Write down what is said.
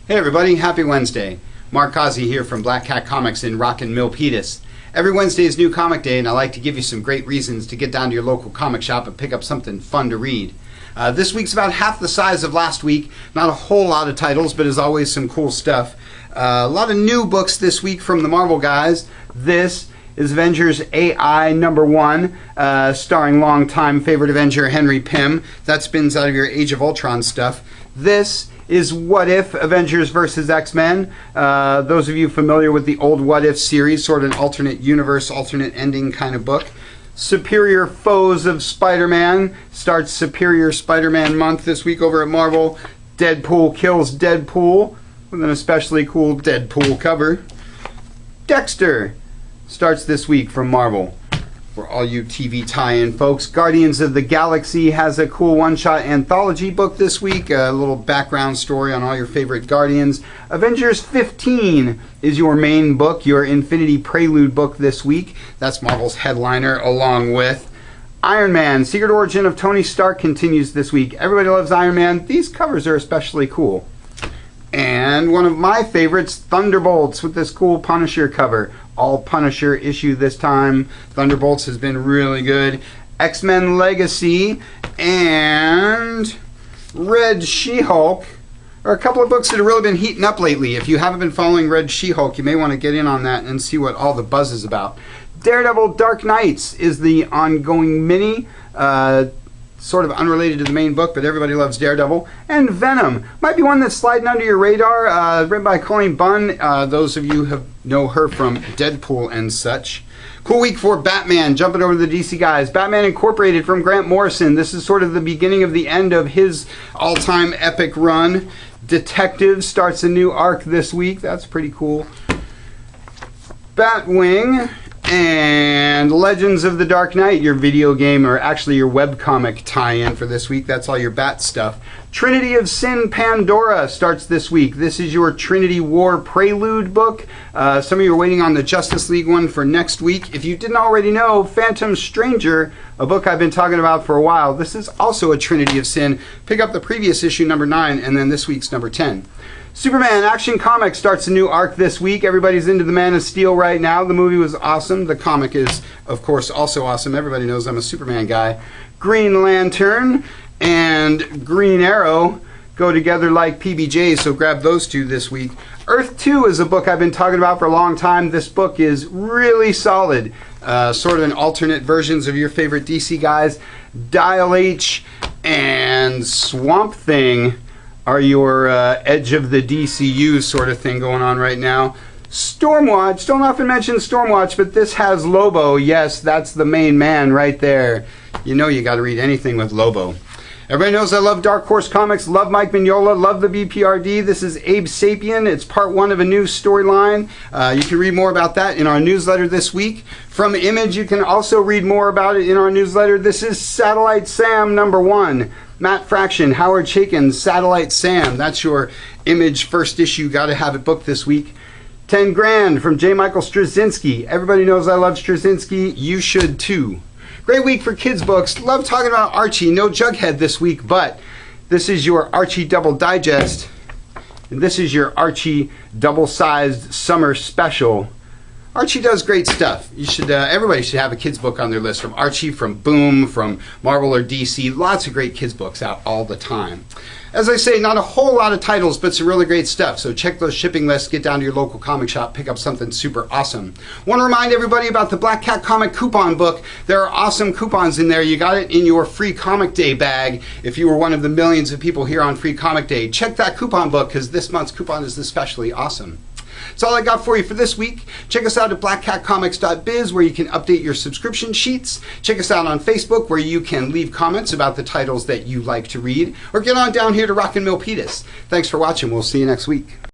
Hey everybody, happy Wednesday. Mark Causey here from Black Cat Comics in Rockin' Milpitas. Every Wednesday is New Comic Day, and I like to give you some great reasons to get down to your local comic shop and pick up something fun to read. This week's about half the size of last week. Not a whole lot of titles, but as always, some cool stuff. A lot of new books this week from the Marvel guys. This is Avengers AI #1, starring longtime favorite Avenger Henry Pym. That spins out of your Age of Ultron stuff. This is What If Avengers vs. X-Men. Those of you familiar with the old What If series, sort of an alternate universe, alternate ending kind of book. Superior Foes of Spider-Man starts Superior Spider-Man month this week over at Marvel. Deadpool kills Deadpool with an especially cool Deadpool cover. Dexter starts this week from Marvel. For all you TV tie-in folks, Guardians of the Galaxy has a cool one-shot anthology book this week, a little background story on all your favorite Guardians. Avengers 15 is your main book, your Infinity Prelude book this week. That's Marvel's headliner, along with Iron Man, Secret Origin of Tony Stark continues this week. Everybody loves Iron Man. These covers are especially cool. And one of my favorites, Thunderbolts, with this cool Punisher cover. All Punisher issue this time. Thunderbolts has been really good. X-Men Legacy and Red She-Hulk are a couple of books that have really been heating up lately. If you haven't been following Red She-Hulk, you may want to get in on that and see what all the buzz is about. Daredevil Dark Knights is the ongoing mini, sort of unrelated to the main book, but everybody loves Daredevil. And Venom might be one that's sliding under your radar, written by Colleen Bunn. Those of you who know her from Deadpool and such. Cool week for Batman, jumping over to the DC guys. Batman Incorporated from Grant Morrison. This is sort of the beginning of the end of his all-time epic run. Detective starts a new arc this week. That's pretty cool. Batwing and Legends of the Dark Knight, your video game, or actually your webcomic tie-in for this week. That's all your Bat stuff. Trinity of Sin Pandora starts this week. This is your Trinity War Prelude book. Some of you are waiting on the Justice League one for next week. If you didn't already know, Phantom Stranger, a book I've been talking about for a while, this is also a Trinity of Sin. Pick up the previous issue, number 9, and then this week's number 10. Superman Action Comics starts a new arc this week. Everybody's into the Man of Steel right now. The movie was awesome. The comic is, of course, also awesome. Everybody knows I'm a Superman guy. Green Lantern and Green Arrow go together like PBJs, so grab those two this week. Earth 2 is a book I've been talking about for a long time. This book is really solid. Sort of an alternate versions of your favorite DC guys. Dial H and Swamp Thing are your edge of the DCU sort of thing going on right now. Stormwatch, don't often mention Stormwatch, but this has Lobo. Yes, that's the main man right there. You know you got to read anything with Lobo. Everybody knows I love Dark Horse Comics, love Mike Mignola, love the BPRD. This is Abe Sapien. It's part 1 of a new storyline. You can read more about that in our newsletter this week. From Image, you can also read more about it in our newsletter. This is Satellite Sam #1. Matt Fraction, Howard Chaykin, Satellite Sam. That's your Image first issue. Got to have it booked this week. 10 Grand from J. Michael Straczynski. Everybody knows I love Straczynski. You should too. Great week for kids books. Love talking about Archie. No Jughead this week, but this is your Archie Double Digest. And this is your Archie double-sized summer special. Archie does great stuff. You should, everybody should have a kids book on their list, from Archie, from Boom, from Marvel or DC. Lots of great kids books out all the time. As I say, not a whole lot of titles, but some really great stuff. So check those shipping lists, get down to your local comic shop, pick up something super awesome. Want to remind everybody about the Black Cat Comic coupon book. There are awesome coupons in there. You got it in your Free Comic Day bag if you were one of the millions of people here on Free Comic Day. Check that coupon book, because this month's coupon is especially awesome. That's all I got for you for this week. Check us out at blackcatcomics.biz, where you can update your subscription sheets. Check us out on Facebook, where you can leave comments about the titles that you like to read. Or get on down here to Rockin' Milpitas. Thanks for watching. We'll see you next week.